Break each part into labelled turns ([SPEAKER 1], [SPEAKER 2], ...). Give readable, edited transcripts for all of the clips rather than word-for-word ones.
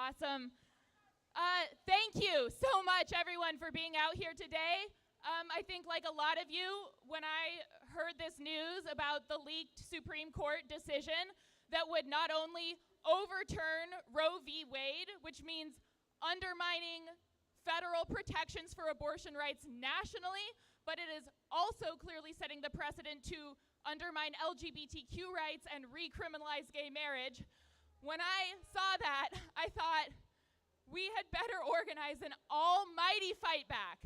[SPEAKER 1] Awesome. Thank you so much, everyone, for being out here today. I think like a lot of you, when I heard this news about the leaked Supreme Court decision that would not only overturn Roe v. Wade, which means undermining federal protections for abortion rights nationally, but it is also clearly setting the precedent to undermine LGBTQ rights and recriminalize gay marriage. When I saw that, I thought we had better organize an almighty fight back,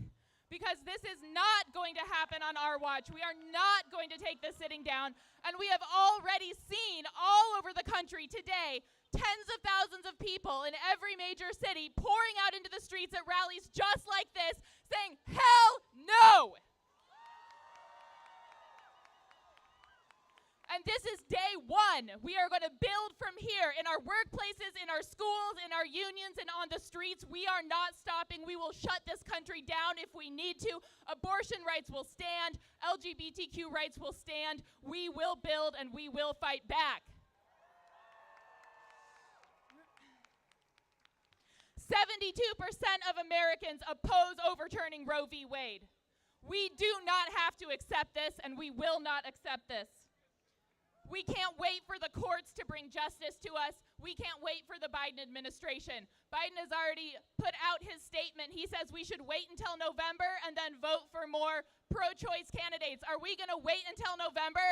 [SPEAKER 1] because this is not going to happen on our watch. We are not going to take this sitting down, and we have already seen all over the country today tens of thousands of people in every major city pouring out into the streets at rallies just like this, saying, hell no! And this is day one. We are going to build from here in our workplaces, in our schools, in our unions, and on the streets. We are not stopping. We will shut this country down if we need to. Abortion rights will stand. LGBTQ rights will stand. We will build and we will fight back. 72% of Americans oppose overturning Roe v. Wade. We do not have to accept this, and we will not accept this. We can't wait for the courts to bring justice to us. We can't wait for the Biden administration. Biden has already put out his statement. He says we should wait until November and then vote for more pro-choice candidates. Are we going to wait until November?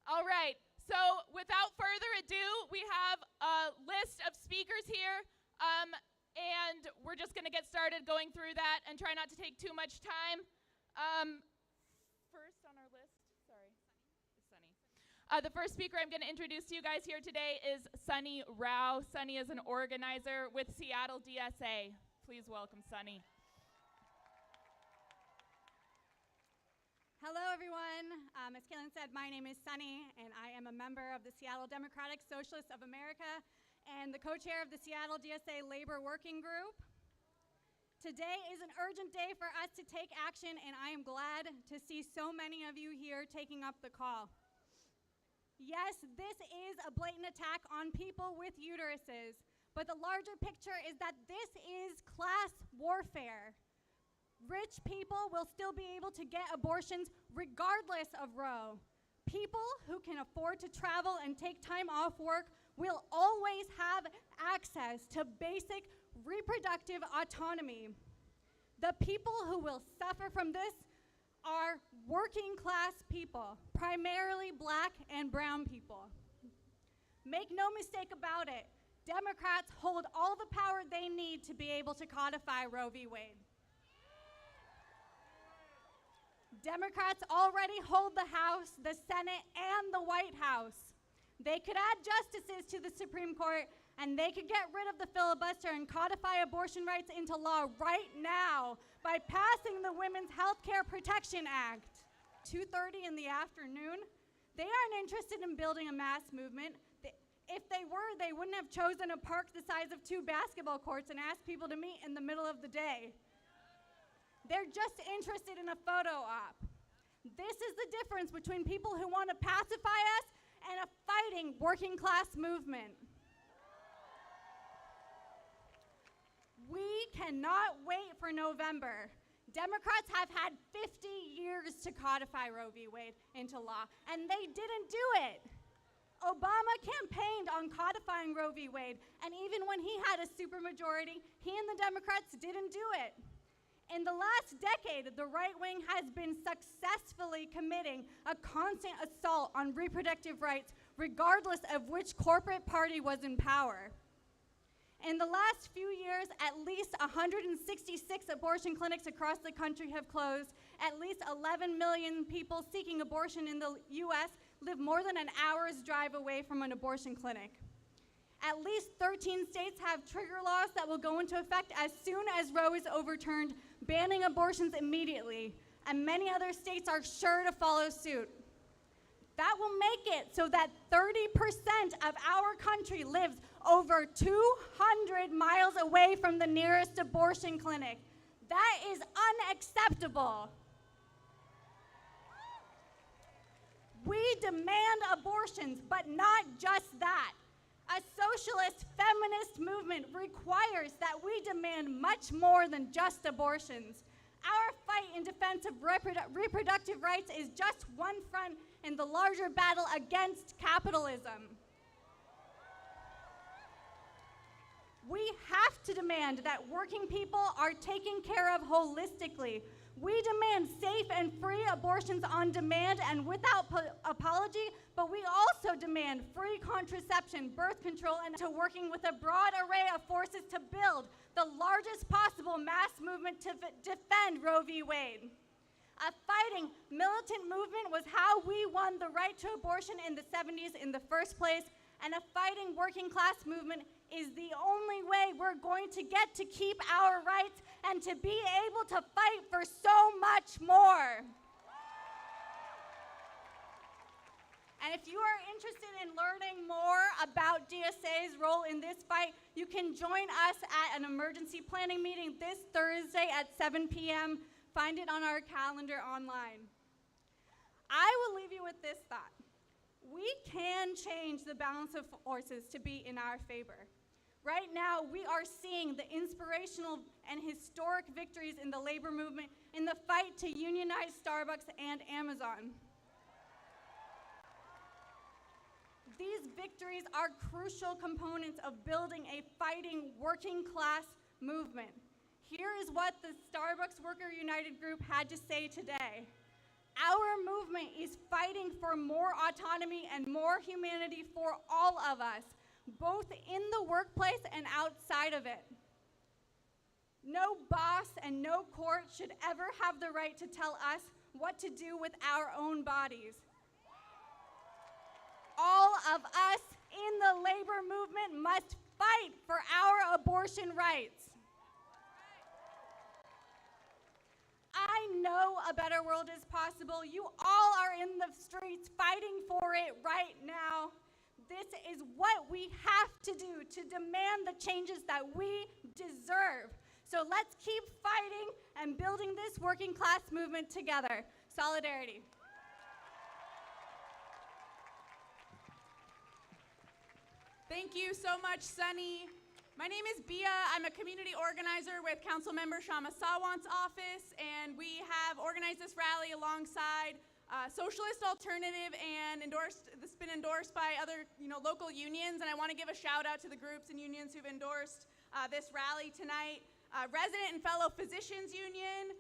[SPEAKER 1] All right. So without further ado, we have a list of speakers here, and we're just going to get started going through that and try not to take too much time. First on our list, is Sunny. The first speaker I'm going to introduce to you guys here today is Sunny Rao. Sunny is an organizer with Seattle DSA. Please welcome Sunny.
[SPEAKER 2] Hello, everyone. As Kayla said, my name is Sunny, and I am a member of the Seattle Democratic Socialists of America and the co-chair of the Seattle DSA Labor Working Group. Today is an urgent day for us to take action, and I am glad to see so many of you here taking up the call. Yes, this is a blatant attack on people with uteruses, but the larger picture is that this is class warfare. Rich people will still be able to get abortions regardless of Roe. People who can afford to travel and take time off work will always have access to basic reproductive autonomy. The people who will suffer from this are working class people, primarily black and brown people. Make no mistake about it, Democrats hold all the power they need to be able to codify Roe v. Wade. Democrats already hold the House, the Senate, and the White House. They could add justices to the Supreme Court, and they could get rid of the filibuster and codify abortion rights into law right now by passing the Women's Health Care Protection Act. 2:30 in the afternoon. They aren't interested in building a mass movement. If they were, they wouldn't have chosen a park the size of 2 basketball courts and asked people to meet in the middle of the day. They're just interested in a photo op. This is the difference between people who want to pacify us and a fighting working class movement. We cannot wait for November. Democrats have had 50 years to codify Roe v. Wade into law, and they didn't do it. Obama campaigned on codifying Roe v. Wade, and even when he had a supermajority, he and the Democrats didn't do it. In the last decade, the right wing has been successfully committing a constant assault on reproductive rights, regardless of which corporate party was in power. In the last few years, at least 166 abortion clinics across the country have closed. At least 11 million people seeking abortion in the U.S. live more than an hour's drive away from an abortion clinic. At least 13 states have trigger laws that will go into effect as soon as Roe is overturned, banning abortions immediately, and many other states are sure to follow suit. That will make it so that 30% of our country lives over 200 miles away from the nearest abortion clinic. That is unacceptable. We demand abortions, but not just that. A socialist feminist movement requires that we demand much more than just abortions. Our fight in defense of reproductive rights is just one front in the larger battle against capitalism. We have to demand that working people are taken care of holistically. We demand safe and free abortions on demand and without apology, but we also demand free contraception, birth control, and to working with a broad array of forces to build the largest possible mass movement to defend Roe v. Wade. A fighting, militant movement was how we won the right to abortion in the 70s in the first place, and a fighting working class movement is the only way we're going to get to keep our rights and to be able to fight for so much more. And if you are interested in learning more about DSA's role in this fight, you can join us at an emergency planning meeting this Thursday at 7 p.m. Find it on our calendar online. I will leave you with this thought. We can change the balance of forces to be in our favor. Right now, we are seeing the inspirational and historic victories in the labor movement in the fight to unionize Starbucks and Amazon. These victories are crucial components of building a fighting working class movement. Here is what the Starbucks Worker United Group had to say today. Our movement is fighting for more autonomy and more humanity for all of us, both in the workplace and outside of it. No boss and no court should ever have the right to tell us what to do with our own bodies. All of us in the labor movement must fight for our abortion rights. I know a better world is possible. You all are in the streets fighting for it right now. This is what we have to do to demand the changes that we deserve. So let's keep fighting and building this working class movement together. Solidarity.
[SPEAKER 3] Thank you so much, Sunny. My name is Bia. I'm a community organizer with Councilmember Shama Sawant's office, and we have organized this rally alongside Socialist Alternative and it's been endorsed by other local unions, and I want to give a shout out to the groups and unions who've endorsed this rally tonight. Resident and Fellow Physicians Union,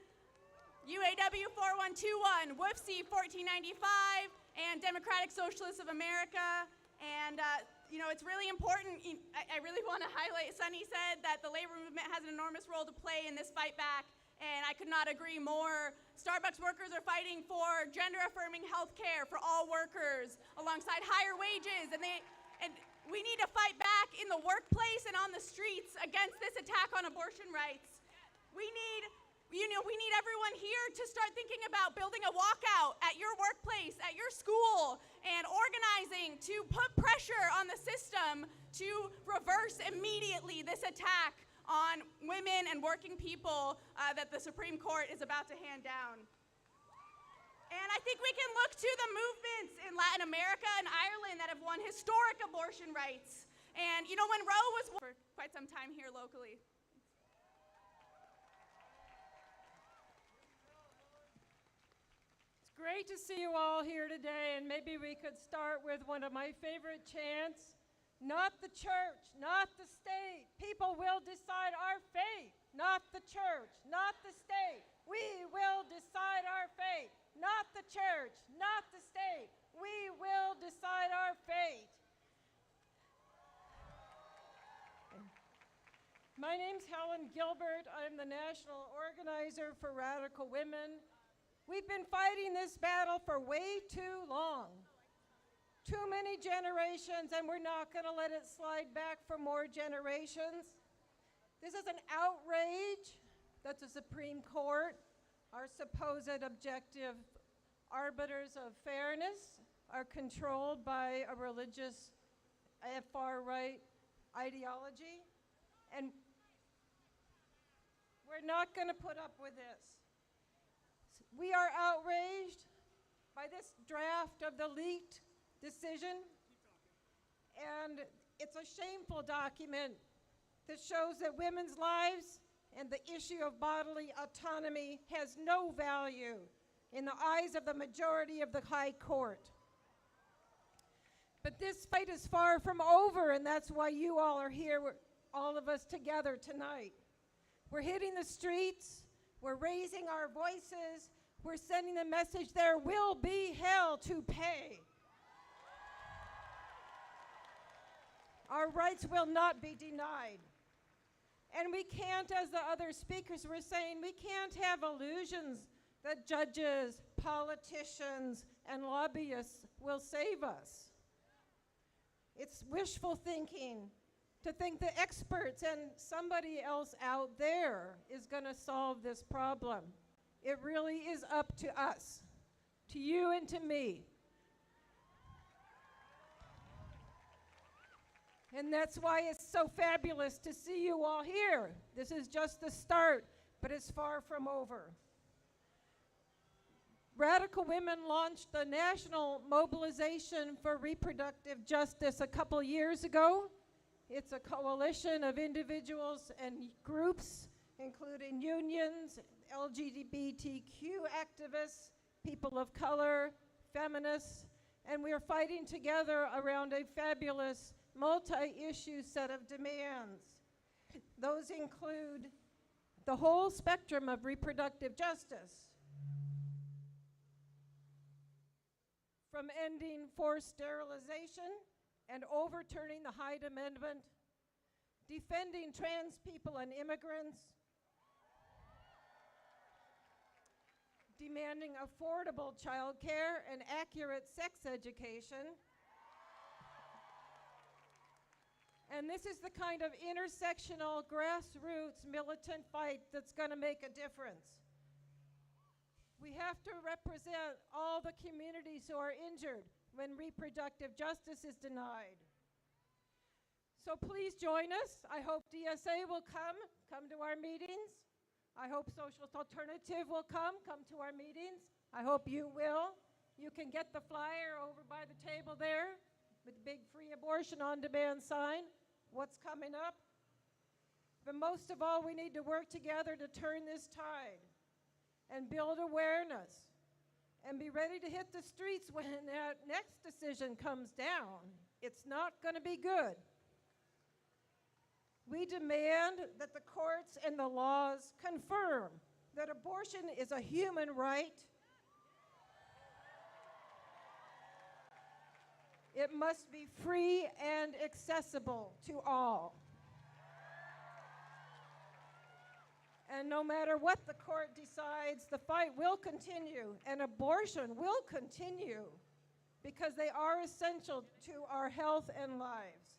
[SPEAKER 3] UAW 4121, WFC 1495, and Democratic Socialists of America. And it's really important. I really want to highlight, Sunny said that the labor movement has an enormous role to play in this fight back, and I could not agree more. Starbucks workers are fighting for gender-affirming health care for all workers alongside higher wages, and we need to fight back in the workplace and on the streets against this attack on abortion rights. We need everyone here to start thinking about building a walkout at your workplace, at your school, and organizing to put pressure on the system to reverse immediately this attack on women and working people that the Supreme Court is about to hand down. And I think we can look to the movements in Latin America and Ireland that have won historic abortion rights. And when Roe was for quite some time here locally.
[SPEAKER 4] Great to see you all here today, and maybe we could start with one of my favorite chants. Not the church, not the state. People will decide our fate. Not the church, not the state. We will decide our fate. Not the church, not the state. We will decide our fate. My name's Helen Gilbert. I'm the national organizer for Radical Women. We've been fighting this battle for way too long. Too many generations, and we're not going to let it slide back for more generations. This is an outrage that the Supreme Court, our supposed objective arbiters of fairness, are controlled by a religious far-right ideology. And we're not going to put up with this. We are outraged by this draft of the leaked decision. And it's a shameful document that shows that women's lives and the issue of bodily autonomy has no value in the eyes of the majority of the High Court. But this fight is far from over, and that's why you all are here, all of us together tonight. We're hitting the streets, we're raising our voices, we're sending the message there will be hell to pay. Our rights will not be denied. And we can't, as the other speakers were saying, we can't have illusions that judges, politicians, and lobbyists will save us. It's wishful thinking to think the experts and somebody else out there is going to solve this problem. It really is up to us, to you and to me. And that's why it's so fabulous to see you all here. This is just the start, but it's far from over. Radical Women launched the National Mobilization for Reproductive Justice a couple years ago. It's a coalition of individuals and groups, including unions, LGBTQ activists, people of color, feminists, and we're fighting together around a fabulous multi-issue set of demands. Those include the whole spectrum of reproductive justice, from ending forced sterilization and overturning the Hyde Amendment, defending trans people and immigrants, demanding affordable child care and accurate sex education. And this is the kind of intersectional, grassroots, militant fight that's going to make a difference. We have to represent all the communities who are injured when reproductive justice is denied. So please join us. I hope DSA will come to our meetings. I hope Socialist Alternative will come to our meetings. I hope you will. You can get the flyer over by the table there with the big free abortion on demand sign. What's coming up? But most of all, we need to work together to turn this tide and build awareness and be ready to hit the streets when that next decision comes down. It's not going to be good. We demand that the courts and the laws confirm that abortion is a human right. It must be free and accessible to all. And no matter what the court decides, the fight will continue and abortion will continue because they are essential to our health and lives.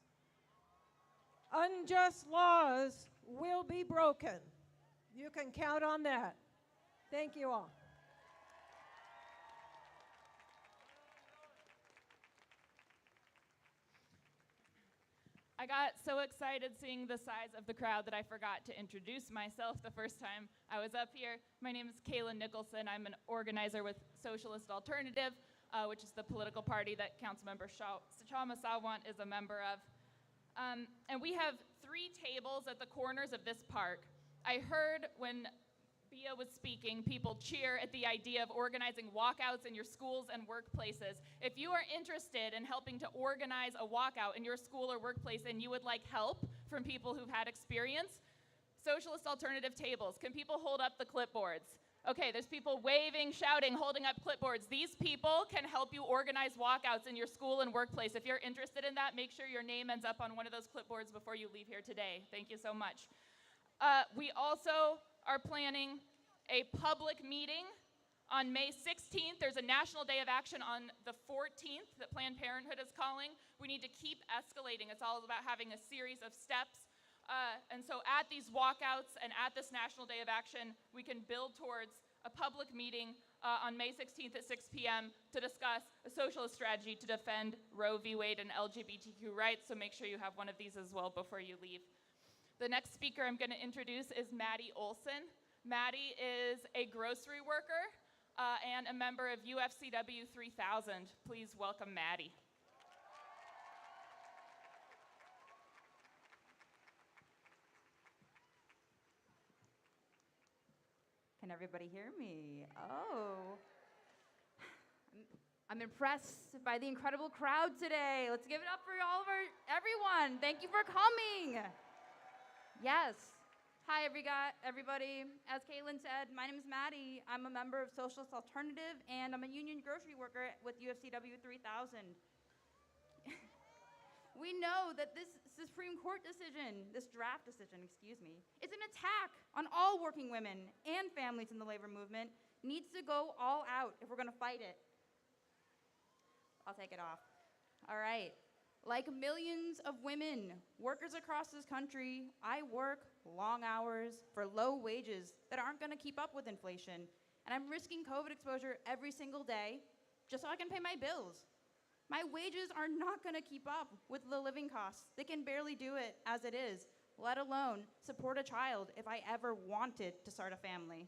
[SPEAKER 4] Unjust laws will be broken. You can count on that. Thank you all.
[SPEAKER 1] I got so excited seeing the size of the crowd that I forgot to introduce myself the first time I was up here. My name is Kayla Nicholson. I'm an organizer with Socialist Alternative, which is the political party that Councilmember Shama Sawant is a member of. And we have 3 tables at the corners of this park. I heard when Bia was speaking, people cheer at the idea of organizing walkouts in your schools and workplaces. If you are interested in helping to organize a walkout in your school or workplace and you would like help from people who've had experience, Socialist Alternative tables. Can people hold up the clipboards? Okay, there's people waving, shouting, holding up clipboards. These people can help you organize walkouts in your school and workplace. If you're interested in that, make sure your name ends up on one of those clipboards before you leave here today. Thank you so much. We also are planning a public meeting on May 16th. There's a National Day of Action on the 14th that Planned Parenthood is calling. We need to keep escalating. It's all about having a series of steps. And so at these walkouts and at this National Day of Action, we can build towards a public meeting on May 16th at 6 p.m. to discuss a socialist strategy to defend Roe v. Wade and LGBTQ rights. So make sure you have one of these as well before you leave. The next speaker I'm going to introduce is Maddie Olson. Maddie is a grocery worker and a member of UFCW 3000. Please welcome Maddie.
[SPEAKER 5] Can everybody hear me? Oh. I'm impressed by the incredible crowd today. Let's give it up for everyone. Thank you for coming. Yes. Hi, everybody. As Kaylin said, my name is Maddie. I'm a member of Socialist Alternative, and I'm a union grocery worker with UFCW 3000. We know that this Supreme Court decision, this draft decision, it's an attack on all working women and families in the labor movement. Needs to go all out if we're gonna fight it. I'll take it off. All right. Like millions of women, workers across this country, I work long hours for low wages that aren't gonna keep up with inflation. And I'm risking COVID exposure every single day just so I can pay my bills. My wages are not gonna keep up with the living costs. They can barely do it as it is, let alone support a child if I ever wanted to start a family.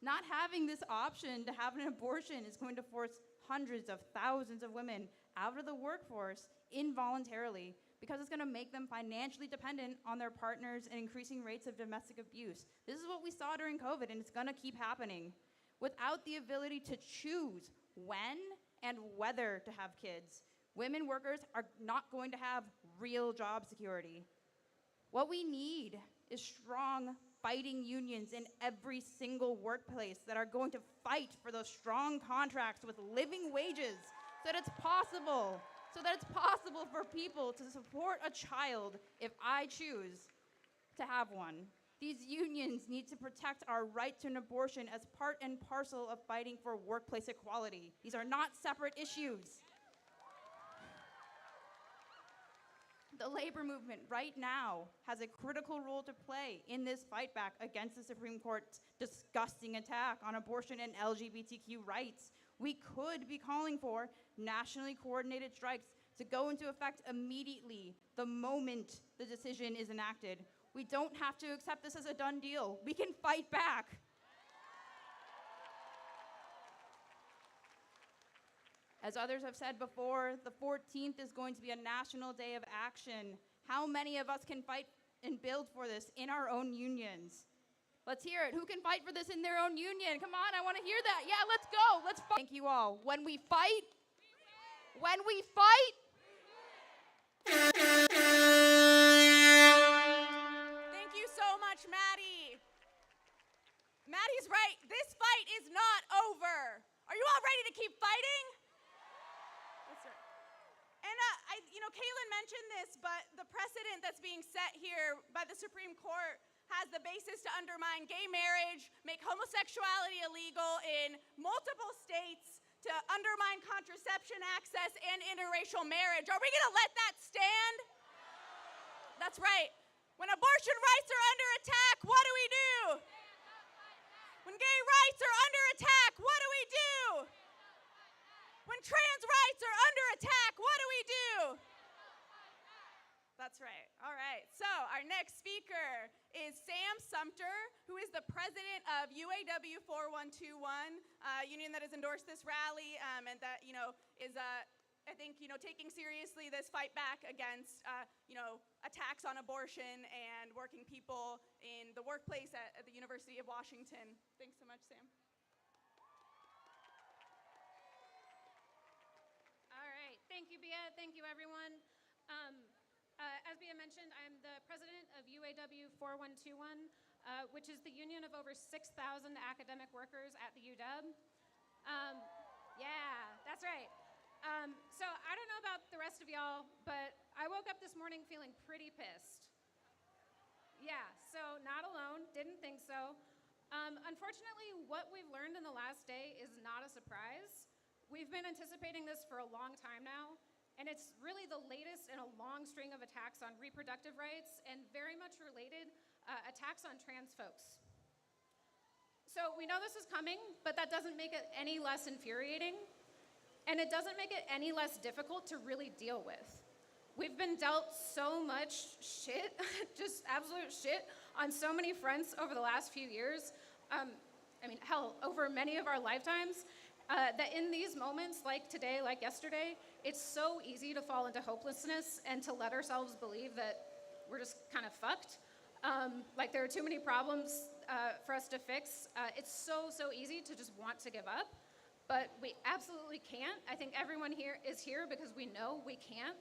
[SPEAKER 5] Not having this option to have an abortion is going to force hundreds of thousands of women out of the workforce involuntarily because it's gonna make them financially dependent on their partners and increasing rates of domestic abuse. This is what we saw during COVID, and it's gonna keep happening. Without the ability to choose when and whether to have kids, women workers are not going to have real job security. What we need is strong fighting unions in every single workplace that are going to fight for those strong contracts with living wages so that it's possible for people to support a child if I choose to have one. These unions need to protect our right to an abortion as part and parcel of fighting for workplace equality. These are not separate issues. The labor movement right now has a critical role to play in this fight back against the Supreme Court's disgusting attack on abortion and LGBTQ rights. We could be calling for nationally coordinated strikes to go into effect immediately the moment the decision is enacted. We don't have to accept this as a done deal. We can fight back. As others have said before, the 14th is going to be a national day of action. How many of us can fight and build for this in our own unions? Let's hear it. Who can fight for this in their own union? Come on, I want to hear that. Yeah, let's go. Let's fight. Thank you all. When we fight,
[SPEAKER 3] Thank you so much, Maddie. Maddie's right. This fight is not over. Are you all ready to keep fighting? That's right. And Kaylin mentioned this, but the precedent that's being set here by the Supreme Court has the basis to undermine gay marriage, make homosexuality illegal in multiple states, to undermine contraception access and interracial marriage. Are we gonna let that stand? That's right. When abortion rights are under attack, what do we do? When gay rights are under attack, what do we do? When trans rights are under attack, what do we do? That's right. All right. So our next speaker is Sam Sumter, who is the president of UAW 4121, a union that has endorsed this rally and that is I think taking seriously this fight back against attacks on abortion and working people in the workplace at the University of Washington. Thanks so much, Sam.
[SPEAKER 6] All right. Thank you, Bia. Thank you, everyone. As Bia mentioned, I'm the president of UAW 4121, which is the union of over 6,000 academic workers at the UW. Yeah, that's right. So I don't know about the rest of y'all, but I woke up this morning feeling pretty pissed. Yeah, so not alone, didn't think so. Unfortunately, what we've learned in the last day is not a surprise. We've been anticipating this for a long time now, and it's really the latest in a long string of attacks on reproductive rights and very much related attacks on trans folks. So we know this is coming, but that doesn't make it any less infuriating, and it doesn't make it any less difficult to really deal with. We've been dealt so much shit, just absolute shit, on so many fronts over the last few years. hell, over many of our lifetimes, that in these moments, like today, like yesterday, it's so easy to fall into hopelessness and to let ourselves believe that we're just kind of fucked. Like there are too many problems for us to fix. It's so easy to just want to give up, but we absolutely can't. I think everyone here is here because we know we can't.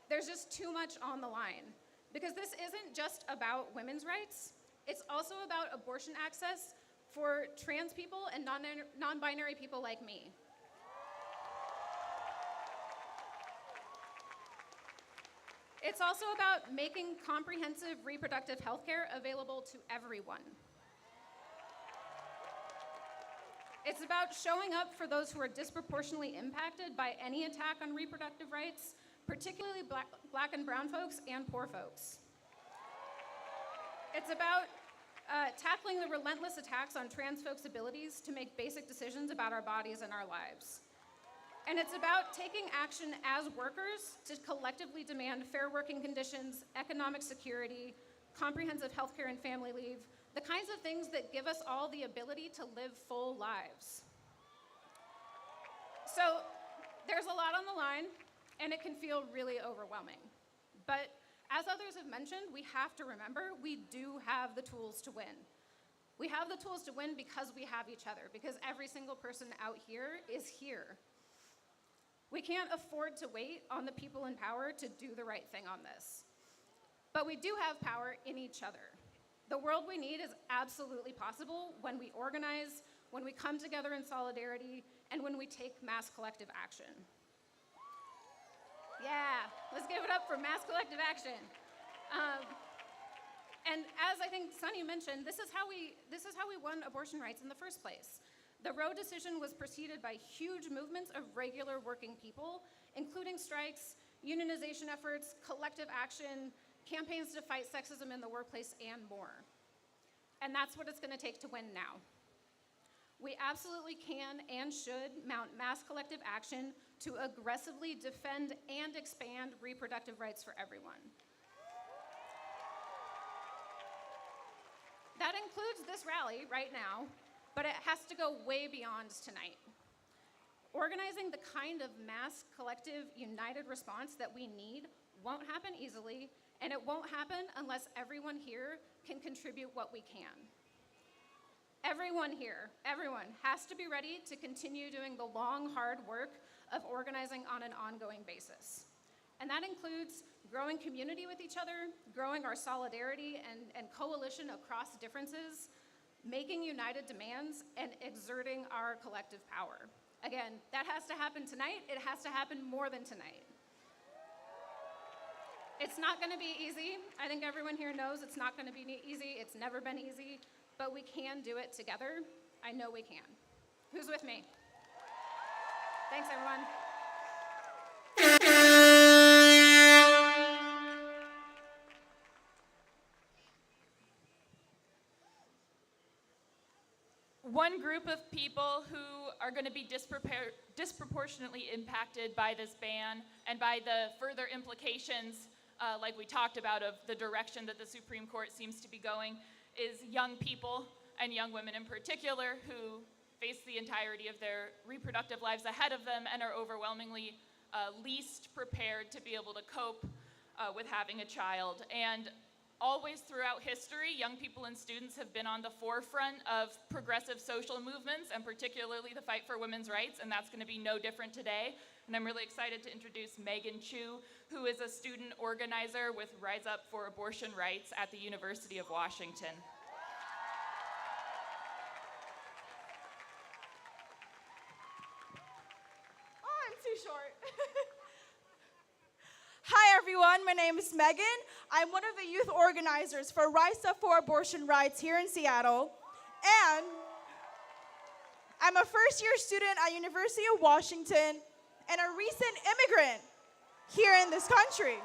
[SPEAKER 6] There's just too much on the line, because this isn't just about women's rights. It's also about abortion access for trans people and non-binary people like me. It's also about making comprehensive reproductive health care available to everyone. It's about showing up for those who are disproportionately impacted by any attack on reproductive rights, particularly black and brown folks and poor folks. It's about tackling the relentless attacks on trans folks' abilities to make basic decisions about our bodies and our lives. And it's about taking action as workers to collectively demand fair working conditions, economic security, comprehensive healthcare and family leave, the kinds of things that give us all the ability to live full lives. So there's a lot on the line, and it can feel really overwhelming. But as others have mentioned, we have to remember we do have the tools to win. We have the tools to win because we have each other, because every single person out here is here. We can't afford to wait on the people in power to do the right thing on this. But we do have power in each other. The world we need is absolutely possible when we organize, when we come together in solidarity, and when we take mass collective action. Yeah, let's give it up for mass collective action. And as I think Sunny mentioned, this is how we won abortion rights in the first place. The Roe decision was preceded by huge movements of regular working people, including strikes, unionization efforts, collective action, campaigns to fight sexism in the workplace, and more. And that's what it's going to take to win now. We absolutely can and should mount mass collective action to aggressively defend and expand reproductive rights for everyone. That includes this rally right now, but it has to go way beyond tonight. Organizing the kind of mass, collective, united response that we need won't happen easily, and it won't happen unless everyone here can contribute what we can. Everyone here, everyone has to be ready to continue doing the long, hard work of organizing on an ongoing basis. And that includes growing community with each other, growing our solidarity and coalition across differences, making united demands, and exerting our collective power. Again, that has to happen tonight. It has to happen more than tonight. It's not going to be easy. I think everyone here knows it's not going to be easy. It's never been easy, but we can do it together. I know we can. Who's with me? Thanks, everyone.
[SPEAKER 1] One group of people who are going to be disproportionately impacted by this ban and by the further implications, like we talked about, of the direction that the Supreme Court seems to be going, is young people, and young women in particular, who face the entirety of their reproductive lives ahead of them and are overwhelmingly least prepared to be able to cope with having a child. And always throughout history, young people and students have been on the forefront of progressive social movements, and particularly the fight for women's rights, and that's going to be no different today. And I'm really excited to introduce Megan Chu, who is a student organizer with Rise Up for Abortion Rights at the University of Washington.
[SPEAKER 7] Oh, I'm too short. Hi, everyone. My name is Megan. I'm one of the youth organizers for Rise Up for Abortion Rights here in Seattle. And I'm a first-year student at University of Washington and a recent immigrant here in this country.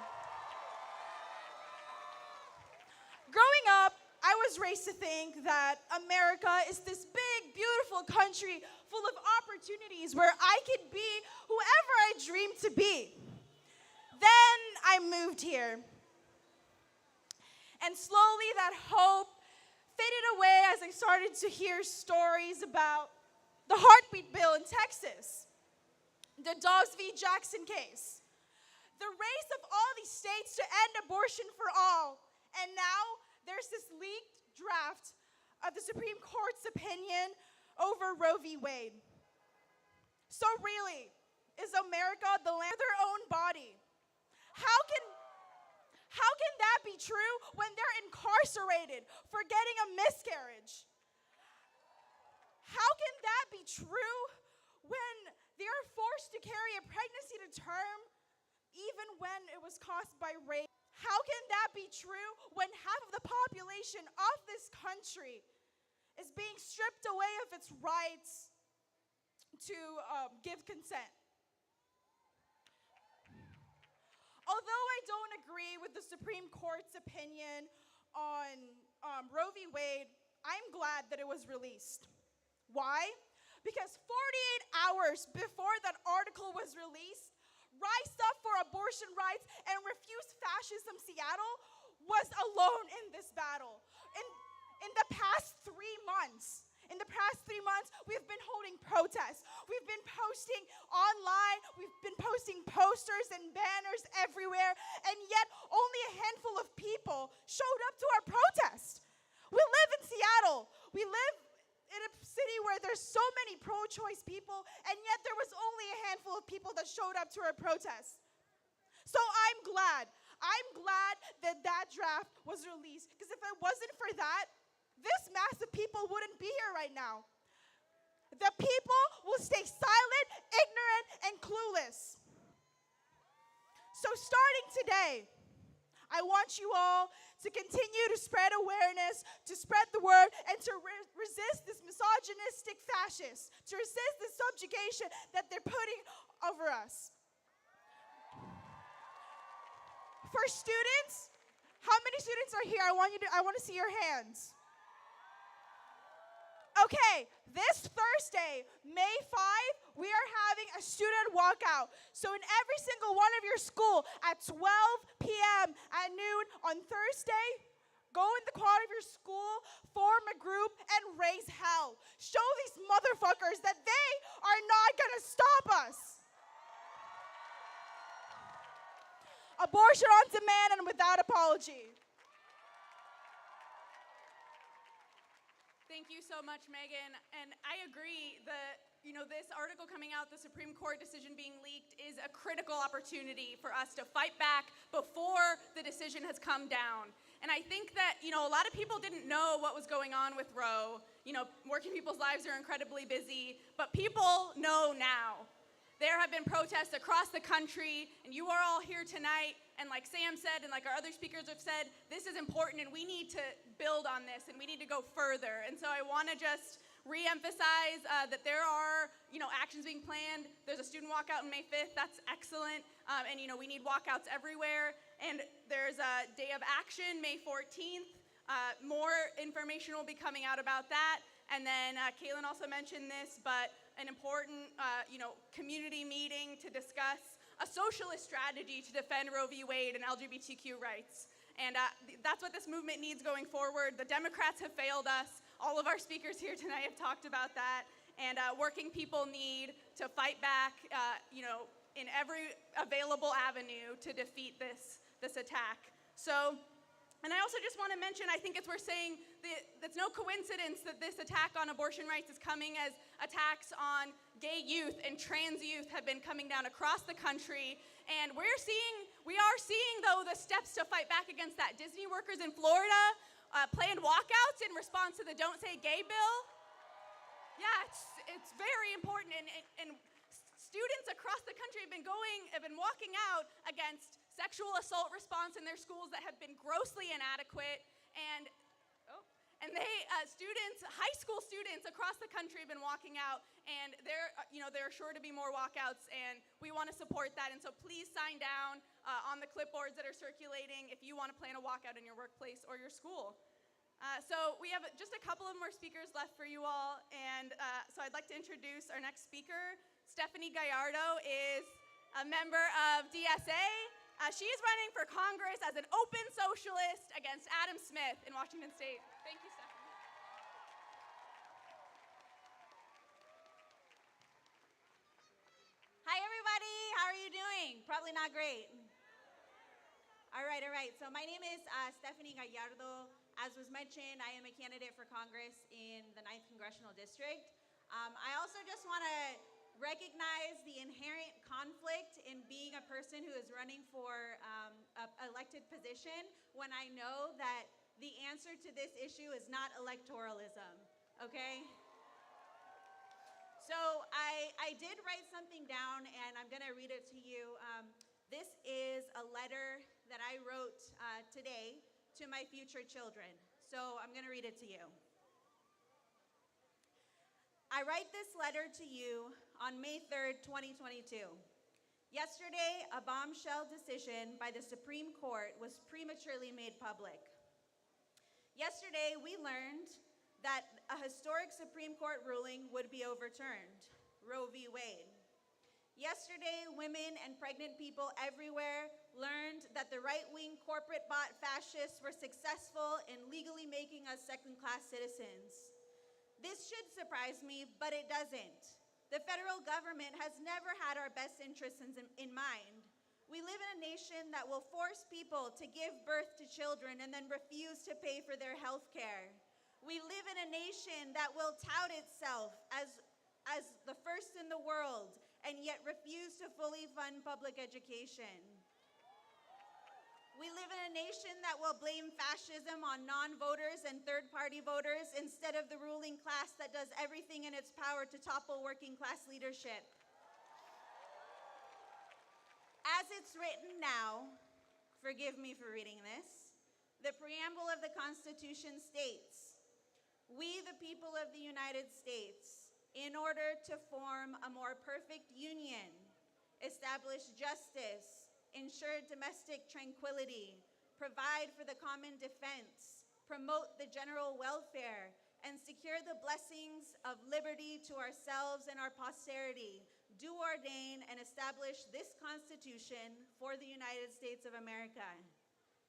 [SPEAKER 7] Growing up, I was raised to think that America is this big, beautiful country full of opportunities where I could be whoever I dreamed to be. Then I moved here. And slowly that hope faded away as I started to hear stories about the heartbeat bill in Texas, the Dobbs v. Jackson case, the race of all these states to end abortion for all, and now there's this leaked draft of the Supreme Court's opinion over Roe v. Wade. So really, is America the land of their own body? How can that be true when they're incarcerated for getting a miscarriage? How can that be true when they're forced to carry a pregnancy to term even when it was caused by rape? How can that be true when half of the population of this country is being stripped away of its rights to give consent? Although I don't agree with the Supreme Court's opinion on Roe v. Wade, I'm glad that it was released. Why? Because 48 hours before that article was released, Rise Up for Abortion Rights and Refuse Fascism Seattle was alone in this battle. In the past 3 months, we've been holding protests. We've been posting online. We've been posting posters and banners everywhere, and yet only a handful of people showed up to our protest. We live in Seattle. We live in a city where there's so many pro-choice people, and yet there was only a handful of people that showed up to our protest. So I'm glad that draft was released, because if it wasn't for that, this mass of people wouldn't be here right now. The people will stay silent, ignorant, and clueless. So starting today, I want you all to continue to spread awareness, to spread the word, and to resist this misogynistic fascist, to resist the subjugation that they're putting over us. For students, how many students are here? I want to see your hands. Okay, this Thursday, May 5, we are having a student walkout. So in every single one of your school at 12 p.m. at noon on Thursday, go in the quad of your school, form a group, and raise hell. Show these motherfuckers that they are not going to stop us. Abortion on demand and without apology.
[SPEAKER 3] Thank you so much, Megan. And I agree that, this article coming out, the Supreme Court decision being leaked, is a critical opportunity for us to fight back before the decision has come down. And I think that, a lot of people didn't know what was going on with Roe. Working people's lives are incredibly busy, but people know now. There have been protests across the country, and you are all here tonight, and like Sam said, and like our other speakers have said, this is important, and we need to build on this, and we need to go further. And so I want to just re-emphasize that there are, actions being planned. There's a student walkout on May 5th. That's excellent. And, we need walkouts everywhere. And there's a day of action, May 14th. More information will be coming out about that. And then Kaylin also mentioned this, but an important, community meeting to discuss a socialist strategy to defend Roe v. Wade and LGBTQ rights. And that's what this movement needs going forward. The Democrats have failed us. All of our speakers here tonight have talked about that. And working people need to fight back, in every available avenue to defeat this attack. So, and I also just want to mention, I think it's worth saying that it's no coincidence that this attack on abortion rights is coming as attacks on gay youth and trans youth have been coming down across the country. And we are seeing, though, the steps to fight back against that. Disney workers in Florida planned walkouts in response to the Don't Say Gay bill. Yeah, it's very important. And students across the country have been walking out against sexual assault response in their schools that have been grossly inadequate, and high school students across the country have been walking out, and there are sure to be more walkouts, and we want to support that. And so please sign down on the clipboards that are circulating if you want to plan a walkout in your workplace or your school. So we have just a couple of more speakers left for you all, and so I'd like to introduce our next speaker. Stephanie Gallardo is a member of DSA. She is running for Congress as an open socialist against Adam Smith in Washington State. Thank you, Stephanie.
[SPEAKER 8] you doing? Probably not great. All right. So my name is Stephanie Gallardo. As was mentioned, I am a candidate for Congress in the 9th Congressional District. I also just want to recognize the inherent conflict in being a person who is running for an elected position when I know that the answer to this issue is not electoralism, okay? So I did write something down, and I'm going to read it to you. This is a letter that I wrote today to my future children. So I'm going to read it to you. I write this letter to you on May 3rd, 2022. Yesterday, a bombshell decision by the Supreme Court was prematurely made public. Yesterday, we learned that a historic Supreme Court ruling would be overturned, Roe v. Wade. Yesterday, women and pregnant people everywhere learned that the right-wing corporate-bought fascists were successful in legally making us second-class citizens. This should surprise me, but it doesn't. The federal government has never had our best interests in mind. We live in a nation that will force people to give birth to children and then refuse to pay for their health care. We live in a nation that will tout itself as the first in the world and yet refuse to fully fund public education. We live in a nation that will blame fascism on non-voters and third-party voters instead of the ruling class that does everything in its power to topple working-class leadership. As it's written now, forgive me for reading this, the preamble of the Constitution states, "We, the people of the United States, in order to form a more perfect union, establish justice, ensure domestic tranquility, provide for the common defense, promote the general welfare, and secure the blessings of liberty to ourselves and our posterity, do ordain and establish this Constitution for the United States of America."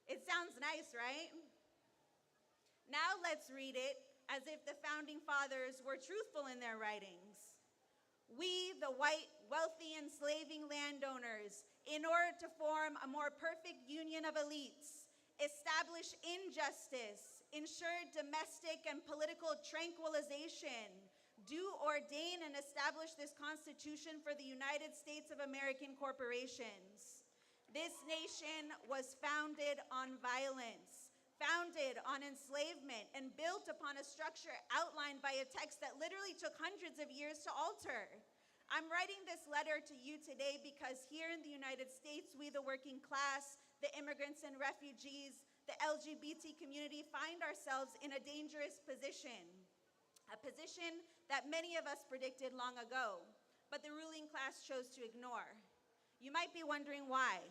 [SPEAKER 8] It sounds nice, right? Now let's read it as if the founding fathers were truthful in their writings. "We, the white, wealthy, enslaving landowners, in order to form a more perfect union of elites, establish injustice, ensure domestic and political tranquilization, do ordain and establish this Constitution for the United States of American corporations. This nation was founded on violence, founded on enslavement, and built upon a structure outlined by a text that literally took hundreds of years to alter. I'm writing this letter to you today because here in the United States, we, the working class, the immigrants and refugees, the LGBT community, find ourselves in a dangerous position, a position that many of us predicted long ago, but the ruling class chose to ignore. You might be wondering why.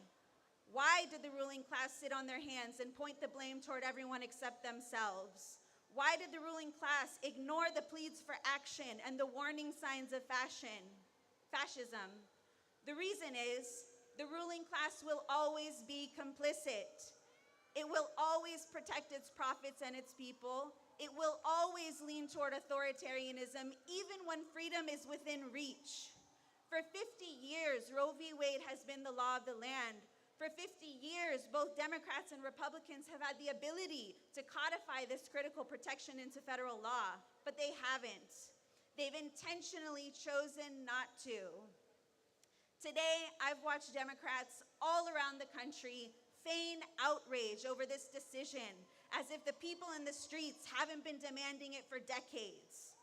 [SPEAKER 8] Why did the ruling class sit on their hands and point the blame toward everyone except themselves? Why did the ruling class ignore the pleas for action and the warning signs of fascism? The reason is the ruling class will always be complicit. It will always protect its profits and its people. It will always lean toward authoritarianism, even when freedom is within reach. For 50 years, Roe v. Wade has been the law of the land. For 50 years, both Democrats and Republicans have had the ability to codify this critical protection into federal law, but they haven't. They've intentionally chosen not to. Today, I've watched Democrats all around the country feign outrage over this decision, as if the people in the streets haven't been demanding it for decades.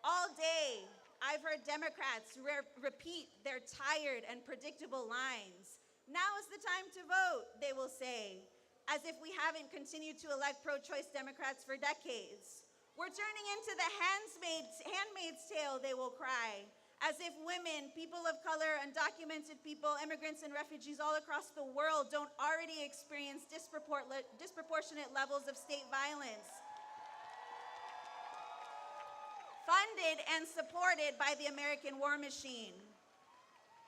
[SPEAKER 8] All day, I've heard Democrats repeat their tired and predictable lines. "Now is the time to vote," they will say, as if we haven't continued to elect pro-choice Democrats for decades. "We're turning into the handmaid's tale," they will cry, as if women, people of color, undocumented people, immigrants, and refugees all across the world don't already experience disproportionate levels of state violence, funded and supported by the American war machine.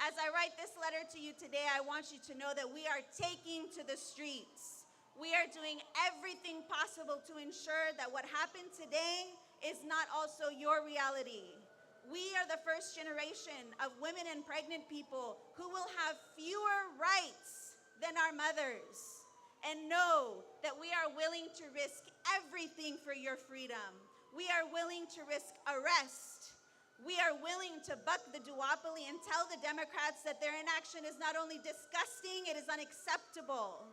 [SPEAKER 8] As I write this letter to you today, I want you to know that we are taking to the streets. We are doing everything possible to ensure that what happened today is not also your reality. We are the first generation of women and pregnant people who will have fewer rights than our mothers. And know that we are willing to risk everything for your freedom. We are willing to risk arrest. We are willing to buck the duopoly and tell the Democrats that their inaction is not only disgusting, it is unacceptable.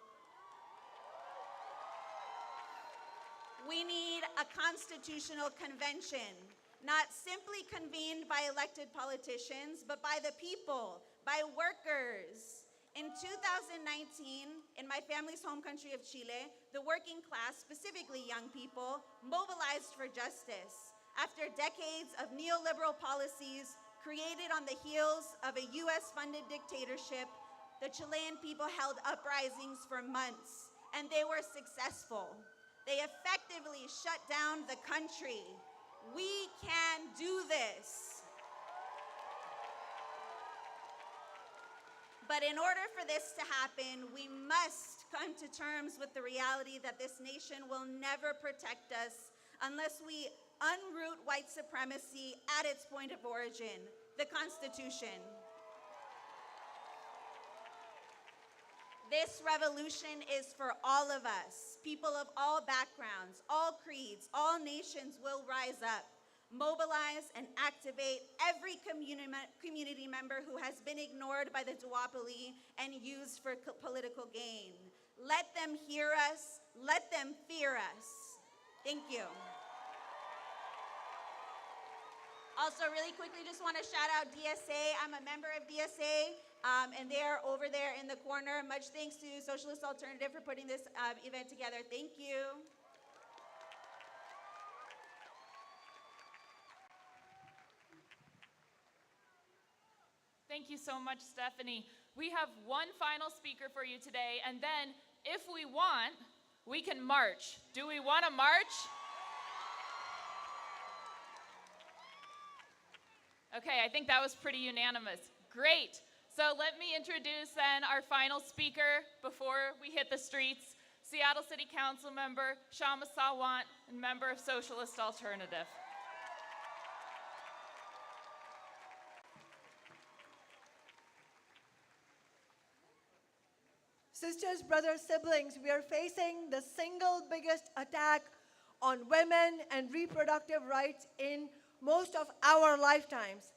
[SPEAKER 8] We need a constitutional convention, not simply convened by elected politicians, but by the people, by workers. In 2019, in my family's home country of Chile, the working class, specifically young people, mobilized for justice. After decades of neoliberal policies created on the heels of a US-funded dictatorship, the Chilean people held uprisings for months, and they were successful. They effectively shut down the country. We can do this. But in order for this to happen, we must come to terms with the reality that this nation will never protect us unless we unroot white supremacy at its point of origin, the Constitution. This revolution is for all of us. People of all backgrounds, all creeds, all nations will rise up, mobilize and activate every community member who has been ignored by the duopoly and used for political gain. Let them hear us. Let them fear us. Thank you. Also, really quickly, just want to shout out DSA. I'm a member of DSA, and they're over there in the corner. Much thanks to Socialist Alternative for putting this event together. Thank you.
[SPEAKER 1] Thank you so much, Stephanie. We have one final speaker for you today, and then, if we want, we can march. Do we want to march? Okay, I think that was pretty unanimous. Great. So let me introduce then our final speaker before we hit the streets, Seattle City Council member Shama Sawant, and member of Socialist Alternative.
[SPEAKER 9] Sisters, brothers, siblings, we are facing the single biggest attack on women and reproductive rights in most of our lifetimes.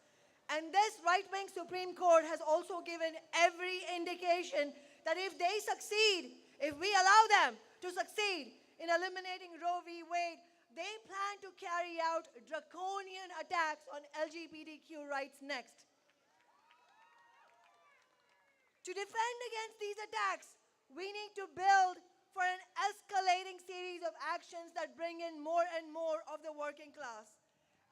[SPEAKER 9] And this right-wing Supreme Court has also given every indication that if they succeed, if we allow them to succeed in eliminating Roe v. Wade, they plan to carry out draconian attacks on LGBTQ rights next. To defend against these attacks, we need to build for an escalating series of actions that bring in more and more of the working class.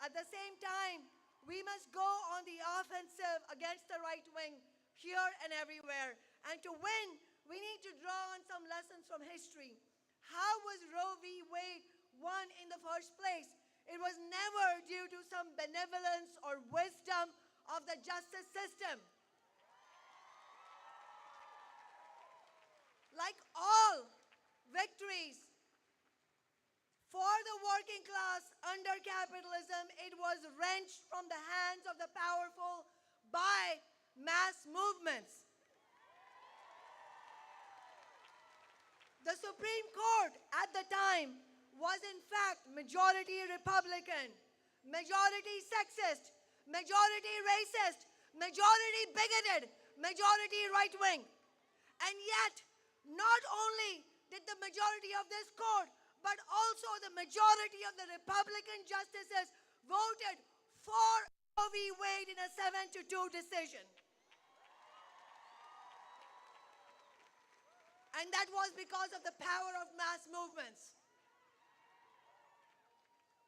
[SPEAKER 9] At the same time, we must go on the offensive against the right wing here and everywhere. And to win, we need to draw on some lessons from history. How was Roe v. Wade won in the first place? It was never due to some benevolence or wisdom of the justice system. Like all victories for the working class under capitalism, it was wrenched from the hands of the powerful by mass movements. The Supreme Court at the time was in fact majority Republican, majority sexist, majority racist, majority bigoted, majority right-wing. And yet, not only did the majority of this court, but also the majority of the Republican justices voted for Roe v. Wade in a 7-2 decision. And that was because of the power of mass movements.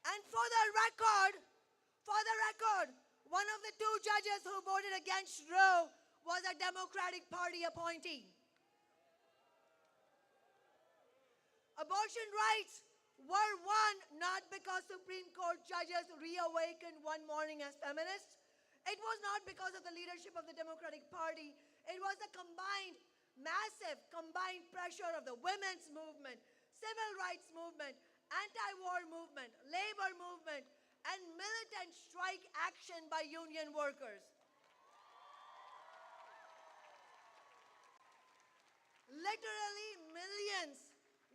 [SPEAKER 9] And for the record, one of the two judges who voted against Roe was a Democratic Party appointee. Abortion rights were won not because Supreme Court judges reawakened one morning as feminists. It was not because of the leadership of the Democratic Party. It was the massive combined pressure of the women's movement, civil rights movement, anti-war movement, labor movement, and militant strike action by union workers. Literally millions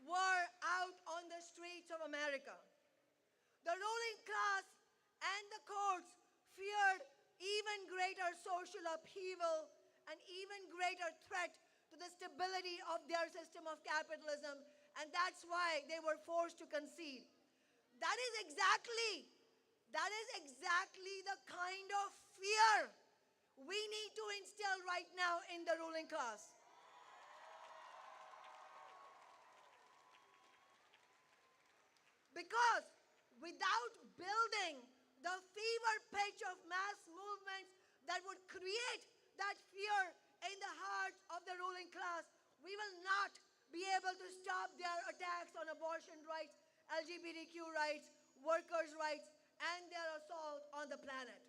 [SPEAKER 9] were out on the streets of America. The ruling class and the courts feared even greater social upheaval and even greater threat to the stability of their system of capitalism, and that's why they were forced to concede. That is exactly the kind of fear we need to instill right now in the ruling class. Because without building the fever pitch of mass movements that would create that fear in the hearts of the ruling class, we will not be able to stop their attacks on abortion rights, LGBTQ rights, workers' rights, and their assault on the planet.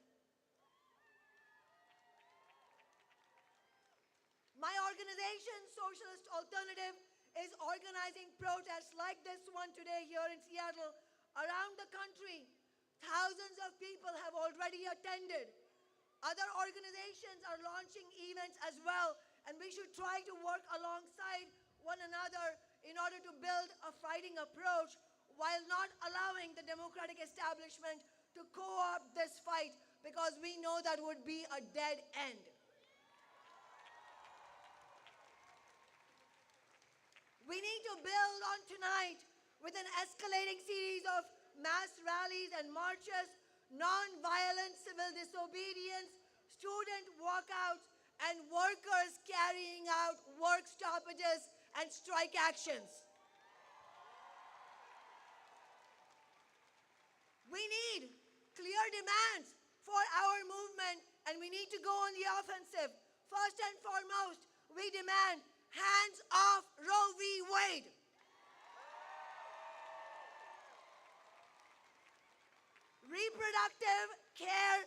[SPEAKER 9] My organization, Socialist Alternative, is organizing protests like this one today here in Seattle around the country. Thousands of people have already attended. Other organizations are launching events as well, and we should try to work alongside one another in order to build a fighting approach while not allowing the democratic establishment to co-opt this fight, because we know that would be a dead end. We need to build on tonight with an escalating series of mass rallies and marches, non-violent civil disobedience, student walkouts, and workers carrying out work stoppages and strike actions. We need clear demands for our movement, and we need to go on the offensive. First and foremost, we demand hands off Roe v. Wade. Reproductive care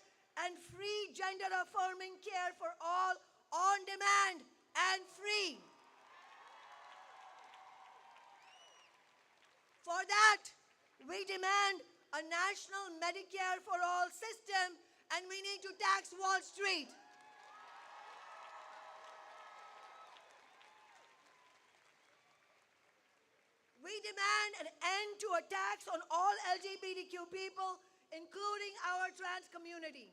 [SPEAKER 9] and free gender-affirming care for all, on demand and free. For that, we demand a national Medicare for all system, and we need to tax Wall Street. We demand an end to attacks on all LGBTQ people, including our trans community.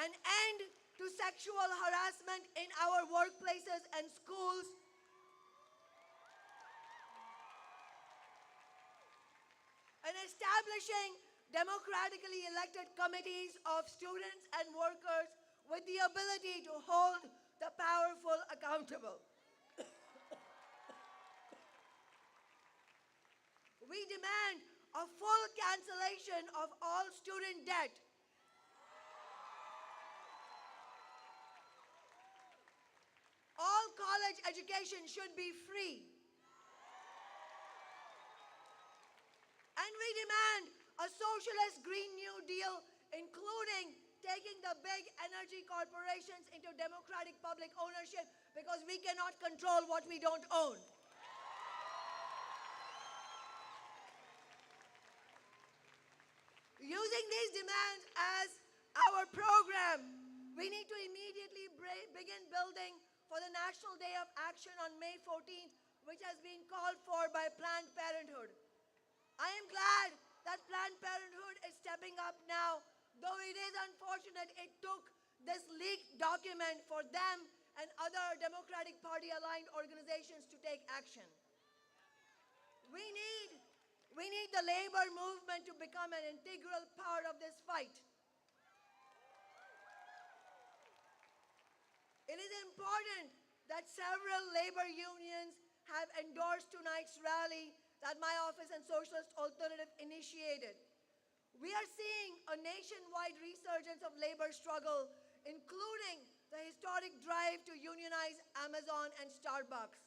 [SPEAKER 9] An end to sexual harassment in our workplaces and schools. And establishing democratically elected committees of students and workers with the ability to hold the powerful accountable. We demand a full cancellation of all student debt. All college education should be free. And we demand a socialist Green New Deal, including taking the big energy corporations into democratic public ownership, because we cannot control what we don't own. Using these demands as our program, we need to immediately begin building for the National Day of Action on May 14th, which has been called for by Planned Parenthood. I am glad that Planned Parenthood is stepping up now, though it is unfortunate it took this leaked document for them and other Democratic Party-aligned organizations to take action. We need the labor movement to become an integral part of this fight. It is important that several labor unions have endorsed tonight's rally that my office and Socialist Alternative initiated. We are seeing a nationwide resurgence of labor struggle, including the historic drive to unionize Amazon and Starbucks.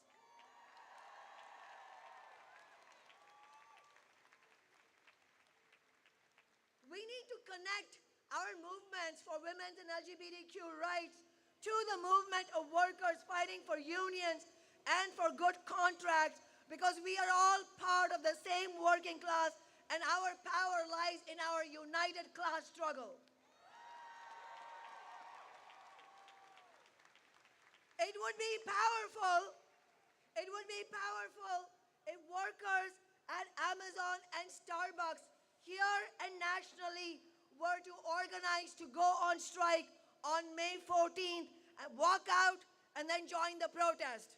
[SPEAKER 9] We need to connect our movements for women's and LGBTQ rights to the movement of workers fighting for unions and for good contracts, because we are all part of the same working class and our power lies in our united class struggle. It would be powerful if workers at Amazon and Starbucks here and nationally were to organize to go on strike on May 14th and walk out and then join the protest.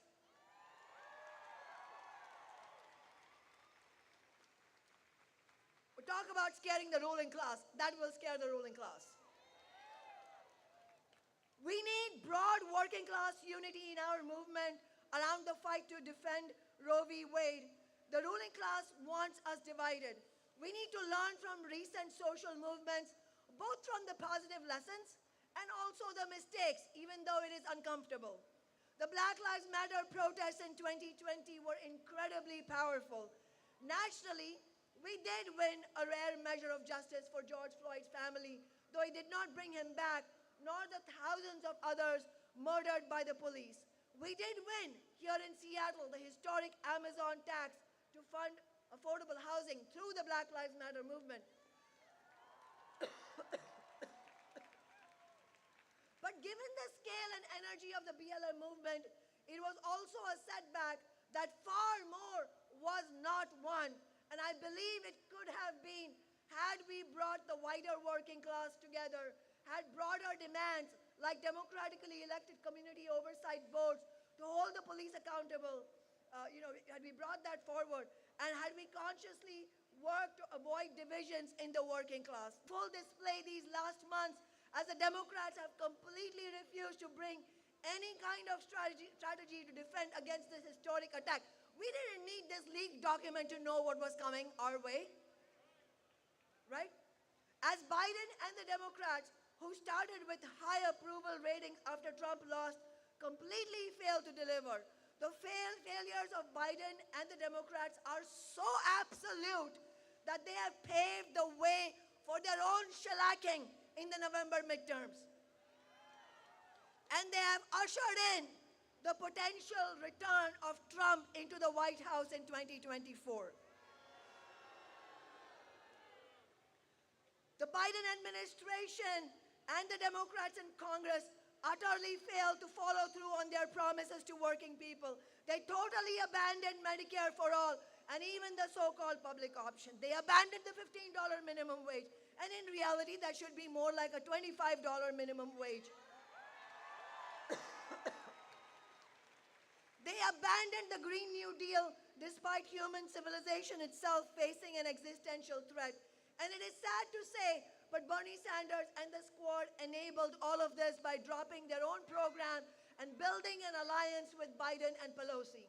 [SPEAKER 9] We talk about scaring the ruling class. That will scare the ruling class. We need broad working class unity in our movement around the fight to defend Roe v. Wade. The ruling class wants us divided. We need to learn from recent social movements, both from the positive lessons and also the mistakes, even though it is uncomfortable. The Black Lives Matter protests in 2020 were incredibly powerful. Nationally, we did win a rare measure of justice for George Floyd's family, though it did not bring him back, nor the thousands of others murdered by the police. We did win here in Seattle the historic Amazon tax to fund affordable housing through the Black Lives Matter movement. But given the scale and energy of the BLM movement, it was also a setback that far more was not won. And I believe it could have been had we brought the wider working class together, had broader demands like democratically elected community oversight boards to hold the police accountable, had we brought that forward, and had we consciously worked to avoid divisions in the working class. Full display these last months as the Democrats have completely refused to bring any kind of strategy to defend against this historic attack. We didn't need this leaked document to know what was coming our way, right? As Biden and the Democrats, who started with high approval ratings after Trump lost, completely failed to deliver. The failures of Biden and the Democrats are so absolute that they have paved the way for their own shellacking in the November midterms. And they have ushered in the potential return of Trump into the White House in 2024. The Biden administration and the Democrats in Congress utterly failed to follow through on their promises to working people. They totally abandoned Medicare for all and even the so-called public option. They abandoned the $15 minimum wage. And in reality, that should be more like a $25 minimum wage. They abandoned the Green New Deal despite human civilization itself facing an existential threat. And it is sad to say, but Bernie Sanders and the squad enabled all of this by dropping their own program and building an alliance with Biden and Pelosi,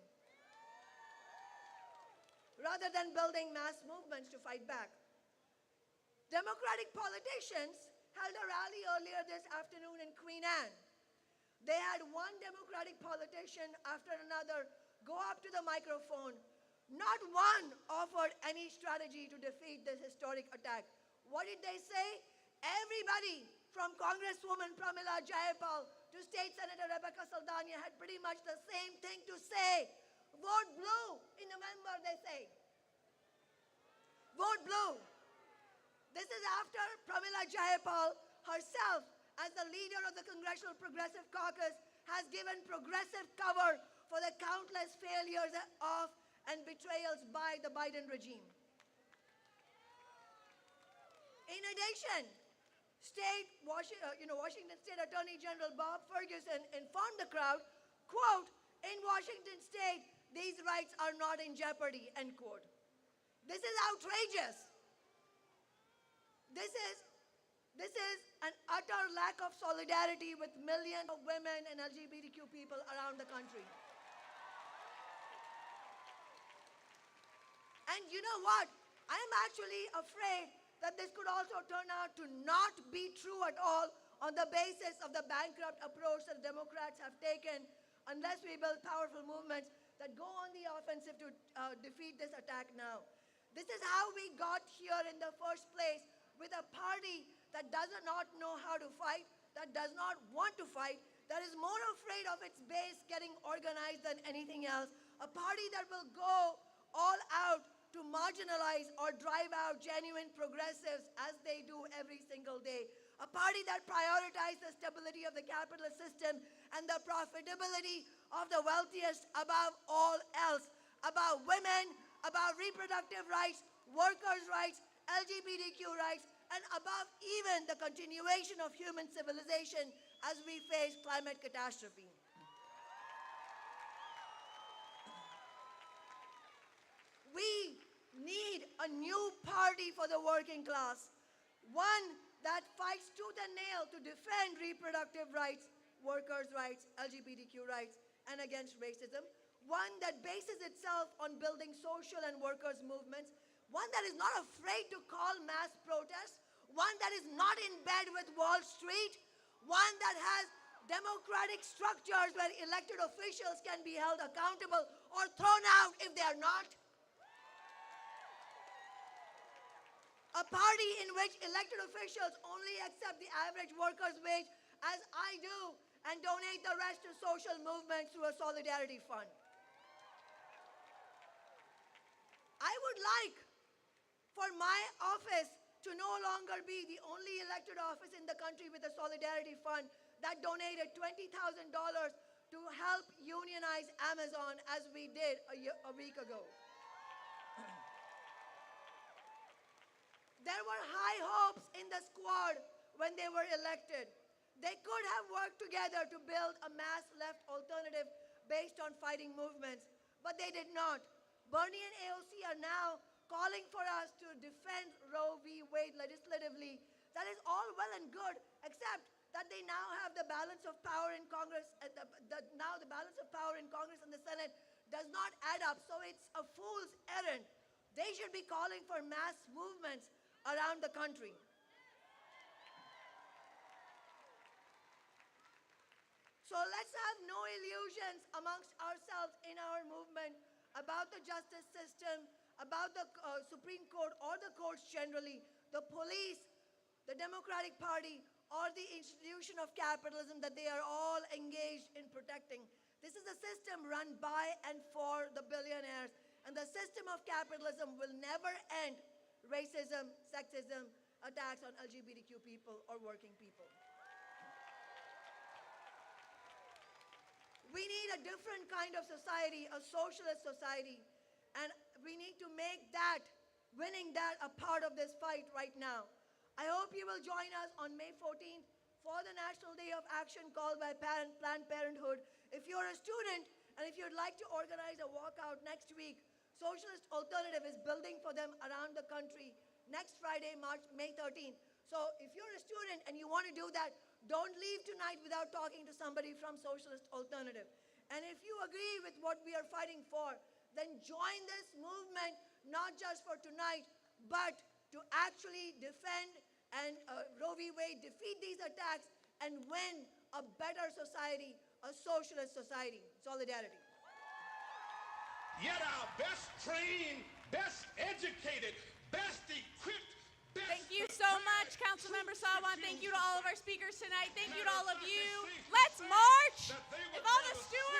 [SPEAKER 9] rather than building mass movements to fight back. Democratic politicians held a rally earlier this afternoon in Queen Anne. They had one Democratic politician after another go up to the microphone. Not one offered any strategy to defeat this historic attack. What did they say? Everybody from Congresswoman Pramila Jayapal to State Senator Rebecca Saldana had pretty much the same thing to say. Vote blue in November, they say. Vote blue. This is after Pramila Jayapal herself, as the leader of the Congressional Progressive Caucus, has given progressive cover for the countless failures of and betrayals by the Biden regime. In addition, Washington State Attorney General Bob Ferguson informed the crowd, quote, "In Washington State, these rights are not in jeopardy," end quote. This is outrageous. This is an utter lack of solidarity with millions of women and LGBTQ people around the country. And you know what? I'm actually afraid that this could also turn out to not be true at all on the basis of the bankrupt approach that Democrats have taken, unless we build powerful movements that go on the offensive to defeat this attack now. This is how we got here in the first place, with a party that does not know how to fight, that does not want to fight, that is more afraid of its base getting organized than anything else, a party that will go all out to marginalize or drive out genuine progressives as they do every single day. A party that prioritizes the stability of the capitalist system and the profitability of the wealthiest above all else, about women, about reproductive rights, workers' rights, LGBTQ rights, and above even the continuation of human civilization as we face climate catastrophe. We need a new party for the working class, one that fights tooth and nail to defend reproductive rights, workers' rights, LGBTQ rights, and against racism, one that bases itself on building social and workers' movements, one that is not afraid to call mass protests, one that is not in bed with Wall Street, one that has democratic structures where elected officials can be held accountable or thrown out if they are not. A party in which elected officials only accept the average worker's wage, as I do, and donate the rest to social movements through a solidarity fund. I would like for my office to no longer be the only elected office in the country with a solidarity fund that donated $20,000 to help unionize Amazon as we did a week ago. There were high hopes in the squad when they were elected. They could have worked together to build a mass left alternative based on fighting movements, but they did not. Bernie and AOC are now calling for us to defend Roe v. Wade legislatively. That is all well and good, except that they now have the balance of power in Congress. Now the balance of power in Congress and the Senate does not add up, so it's a fool's errand. They should be calling for mass movements around the country. So let's have no illusions amongst ourselves in our movement about the justice system, about the Supreme Court or the courts generally, the police, the Democratic Party, or the institution of capitalism that they are all engaged in protecting. This is a system run by and for the billionaires, and the system of capitalism will never end racism, sexism, attacks on LGBTQ people or working people. We need a different kind of society, a socialist society, and we need to make that, winning that, a part of this fight right now. I hope you will join us on May 14th for the National Day of Action called by Planned Parenthood. If you're a student and if you'd like to organize a walkout next week, Socialist Alternative is building for them around the country next Friday, May 13th. So if you're a student and you want to do that, don't leave tonight without talking to somebody from Socialist Alternative. And if you agree with what we are fighting for, then join this movement, not just for tonight, but to actually defend and Roe v. Wade, defeat these attacks, and win a better society, a socialist society. Solidarity.
[SPEAKER 10] Yet our best trained, best educated, best equipped,
[SPEAKER 3] Thank you so much, Councilmember Sawant. Thank you to all of our speakers tonight. Thank you to all of you. Let's march. If all the stewards